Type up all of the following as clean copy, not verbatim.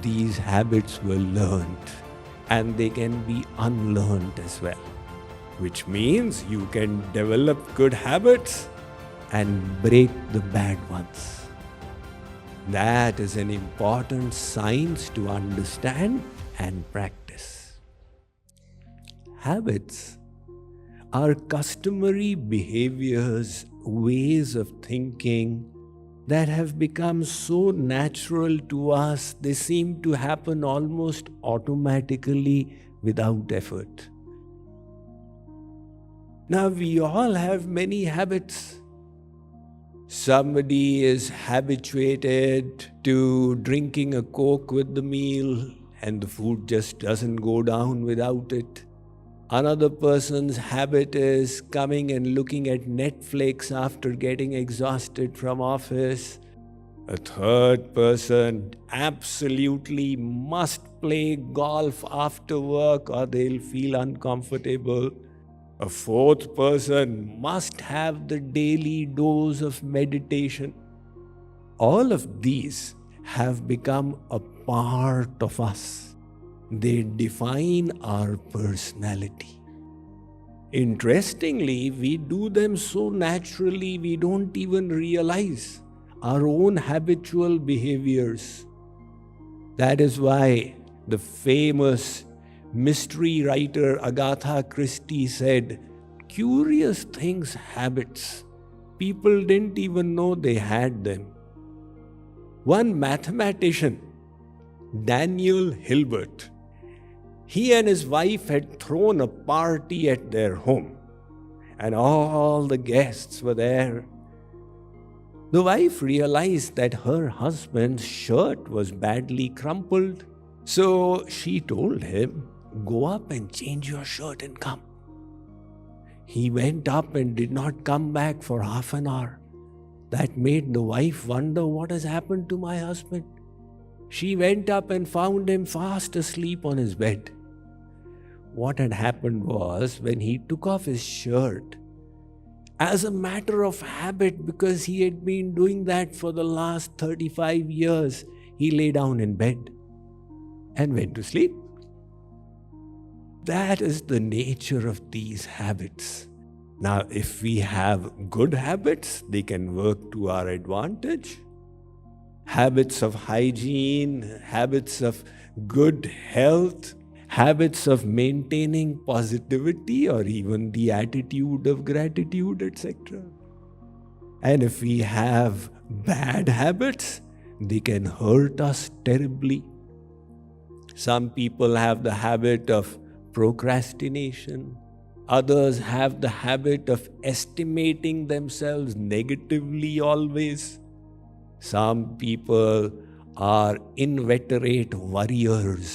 these habits were learned and they can be unlearned as well, which means you can develop good habits and break the bad ones. That is an important science to understand and practice. Habits are customary behaviors, ways of thinking that have become so natural to us, they seem to happen almost automatically without effort. Now, we all have many habits. Somebody is habituated to drinking a Coke with the meal and the food just doesn't go down without it. Another person's habit is coming and looking at Netflix after getting exhausted from office. A third person absolutely must play golf after work or they'll feel uncomfortable. A fourth person must have the daily dose of meditation. All of these have become a part of us. They define our personality. Interestingly, we do them so naturally we don't even realize our own habitual behaviors. That is why the famous mystery writer Agatha Christie said, "Curious things, habits. People didn't even know they had them." One mathematician, Daniel Hilbert, he and his wife had thrown a party at their home, and all the guests were there. The wife realized that her husband's shirt was badly crumpled, so she told him, "Go up and change your shirt and come." He went up and did not come back for half an hour. That made the wife wonder, what has happened to my husband? She went up and found him fast asleep on his bed. What had happened was, when he took off his shirt, as a matter of habit, because he had been doing that for the last 35 years, he lay down in bed and went to sleep. That is the nature of these habits. Now, if we have good habits, they can work to our advantage. Habits of hygiene, habits of good health, habits of maintaining positivity or even the attitude of gratitude, etc. And if we have bad habits, they can hurt us terribly. Some people have the habit of procrastination. Others have the habit of estimating themselves negatively always. Some people are inveterate worriers.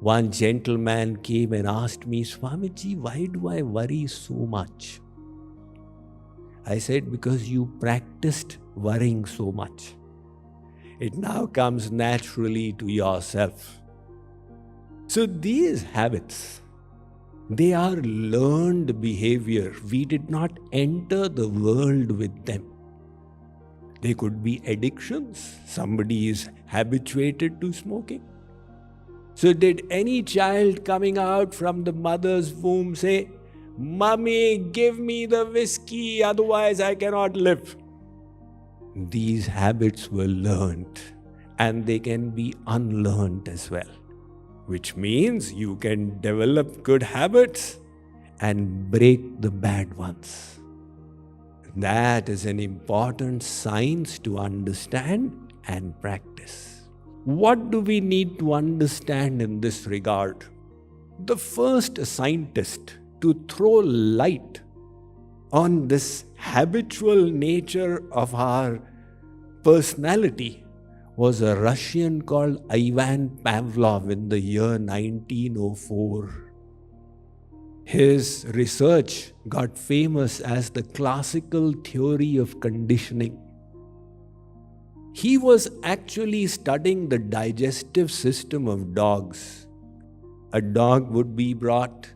One gentleman came and asked me, "Swamiji, why do I worry so much?" I said, "Because you practiced worrying so much. It now comes naturally to yourself." So these habits, they are learned behavior. We did not enter the world with them. They could be addictions. Somebody is habituated to smoking. So did any child coming out from the mother's womb say, "Mummy, give me the whiskey, otherwise I cannot live"? These habits were learned and they can be unlearned as well, which means you can develop good habits and break the bad ones. That is an important science to understand and practice. What do we need to understand in this regard? The first scientist to throw light on this habitual nature of our personality was a Russian called Ivan Pavlov in the year 1904. His research got famous as the classical theory of conditioning. He was actually studying the digestive system of dogs. A dog would be brought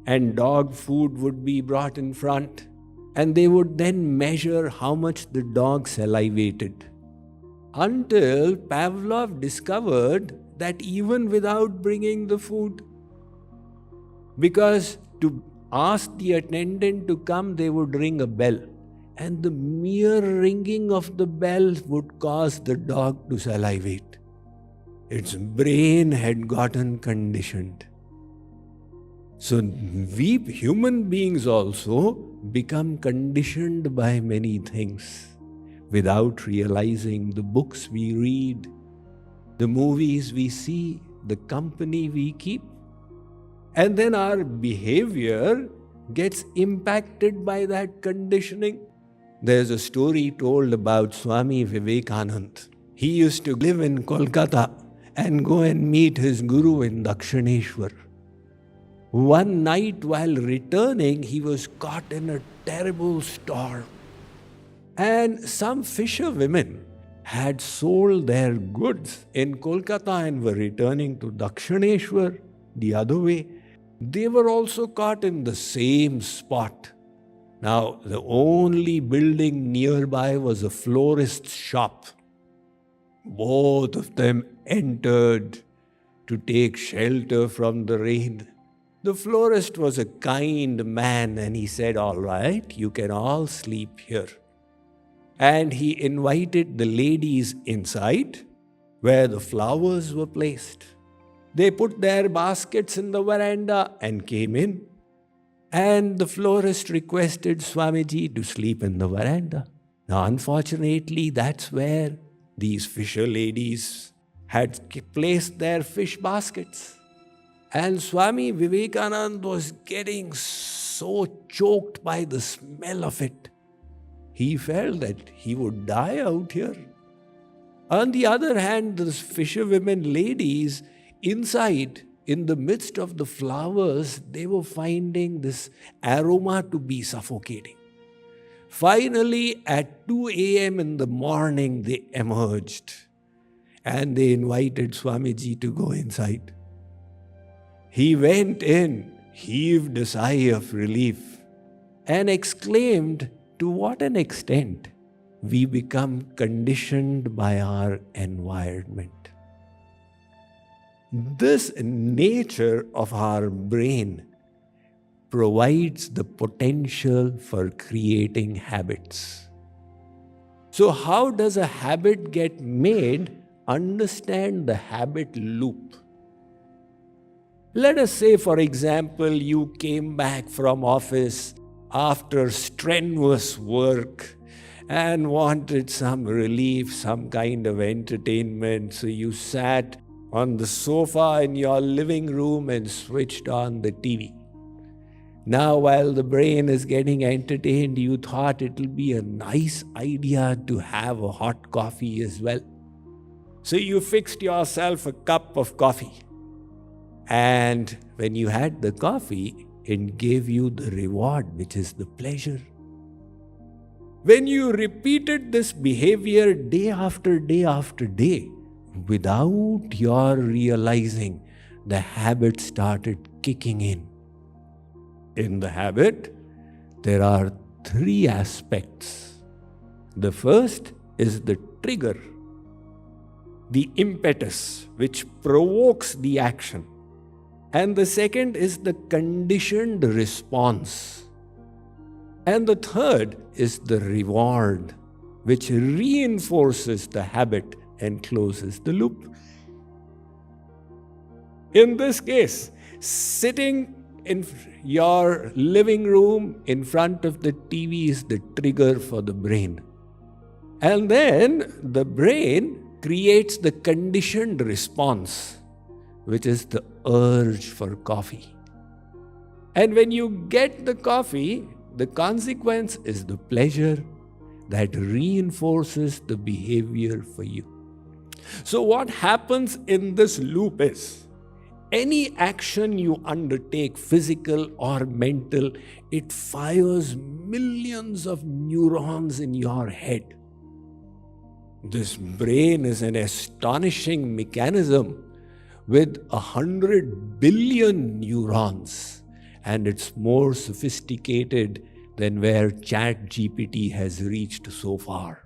and dog food would be brought in front, and they would then measure how much the dog salivated. until Pavlov discovered that even without bringing the food, because to ask the attendant to come, they would ring a bell. And the mere ringing of the bell would cause the dog to salivate. Its brain had gotten conditioned. So we human beings also become conditioned by many things without realizing. The books we read, the movies we see, the company we keep. And then our behavior gets impacted by that conditioning. There's a story told about Swami Vivekananda. He used to live in Kolkata and go and meet his guru in Dakshineshwar. One night while returning, he was caught in a terrible storm. And some fisherwomen had sold their goods in Kolkata and were returning to Dakshineshwar the other way. They were also caught in the same spot. Now, the only building nearby was a florist's shop. Both of them entered to take shelter from the rain. The florist was a kind man and he said, "All right, you can all sleep here." And he invited the ladies inside where the flowers were placed. They put their baskets in the veranda and came in. And the florist requested Swamiji to sleep in the veranda. Now, unfortunately, that's where these fisher ladies had placed their fish baskets. And Swami Vivekananda was getting so choked by the smell of it. He felt that he would die out here. On the other hand, the fisherwomen ladies inside, in the midst of the flowers, they were finding this aroma to be suffocating. Finally, at 2 a.m. in the morning, they emerged and they invited Swamiji to go inside. He went in, heaved a sigh of relief, and exclaimed, to what an extent we become conditioned by our environment. This nature of our brain provides the potential for creating habits. So how does a habit get made? Understand the habit loop. Let us say, for example, you came back from office after strenuous work and wanted some relief, some kind of entertainment. So you sat on the sofa in your living room and switched on the TV. Now, while the brain is getting entertained, you thought it will be a nice idea to have a hot coffee as well. So you fixed yourself a cup of coffee. And when you had the coffee, it gave you the reward, which is the pleasure. When you repeated this behavior day after day after day, without your realizing, the habit started kicking in. In the habit, there are 3 aspects. The first is the trigger, the impetus, which provokes the action. And the second is the conditioned response. And the third is the reward, which reinforces the habit and closes the loop. In this case, sitting in your living room in front of the TV is the trigger for the brain. And then the brain creates the conditioned response, which is the urge for coffee. And when you get the coffee, the consequence is the pleasure that reinforces the behavior for you. So what happens in this loop is, any action you undertake, physical or mental, it fires millions of neurons in your head. This brain is an astonishing mechanism with 100 billion neurons, and it's more sophisticated than where ChatGPT has reached so far.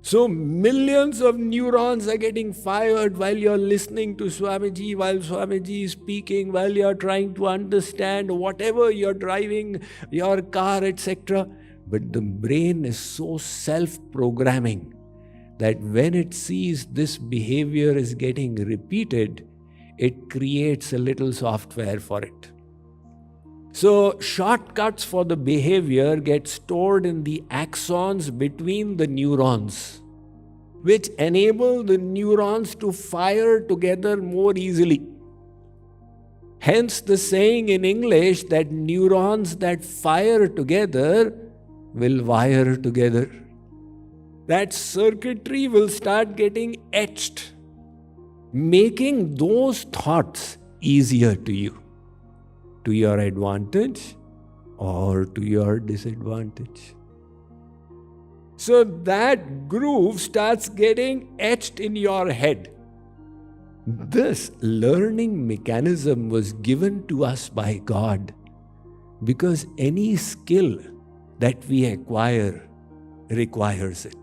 So millions of neurons are getting fired while you're listening to Swamiji, while Swamiji is speaking, while you're trying to understand whatever you're driving, your car, etc. But the brain is so self-programming that when it sees this behavior is getting repeated, it creates a little software for it. So shortcuts for the behavior get stored in the axons between the neurons, which enable the neurons to fire together more easily. Hence the saying in English that neurons that fire together will wire together. That circuitry will start getting etched, making those thoughts easier to you, to your advantage or to your disadvantage. So that groove starts getting etched in your head. This learning mechanism was given to us by God because any skill that we acquire requires it.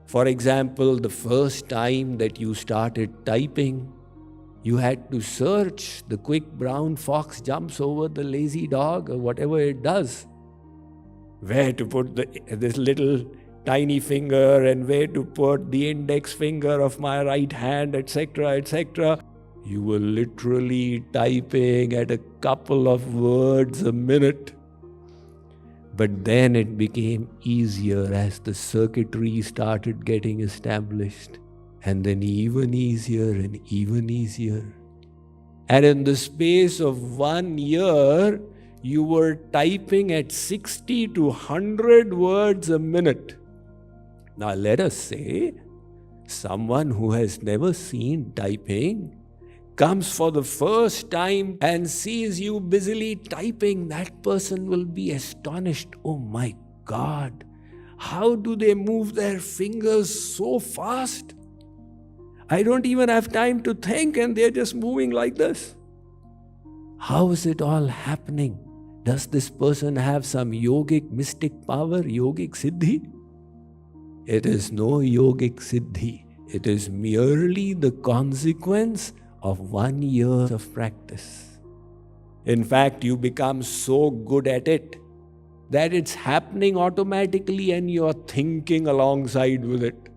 For example, the first time that you started typing, you had to search, the quick brown fox jumps over the lazy dog or whatever it does, where to put this little tiny finger and where to put the index finger of my right hand, etc., etc. You were literally typing at a couple of words a minute. But then it became easier as the circuitry started getting established, and then even easier and even easier. And in the space of 1 year, you were typing at 60 to 100 words a minute. Now let us say someone who has never seen typing comes for the first time and sees you busily typing. That person will be astonished. Oh my God, how do they move their fingers so fast? I don't even have time to think and they're just moving like this. How is it all happening? Does this person have some yogic mystic power, yogic siddhi? It is no yogic siddhi. It is merely the consequence of 1 year of practice. In fact, you become so good at it that it's happening automatically and you're thinking alongside with it.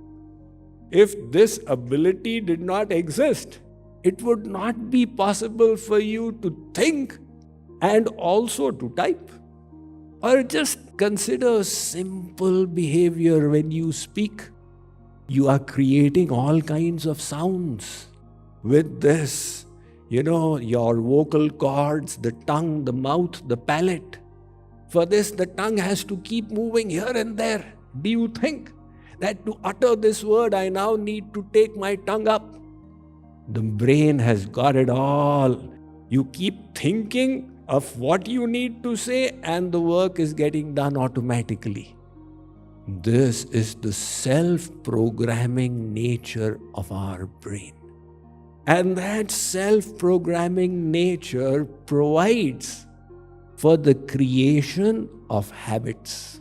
If this ability did not exist, it would not be possible for you to think and also to type. Or just consider simple behavior when you speak. You are creating all kinds of sounds with this, your vocal cords, the tongue, the mouth, the palate. For this, the tongue has to keep moving here and there. Do you think that to utter this word, I now need to take my tongue up? The brain has got it all. You keep thinking of what you need to say and the work is getting done automatically. This is the self-programming nature of our brain. And that self-programming nature provides for the creation of habits.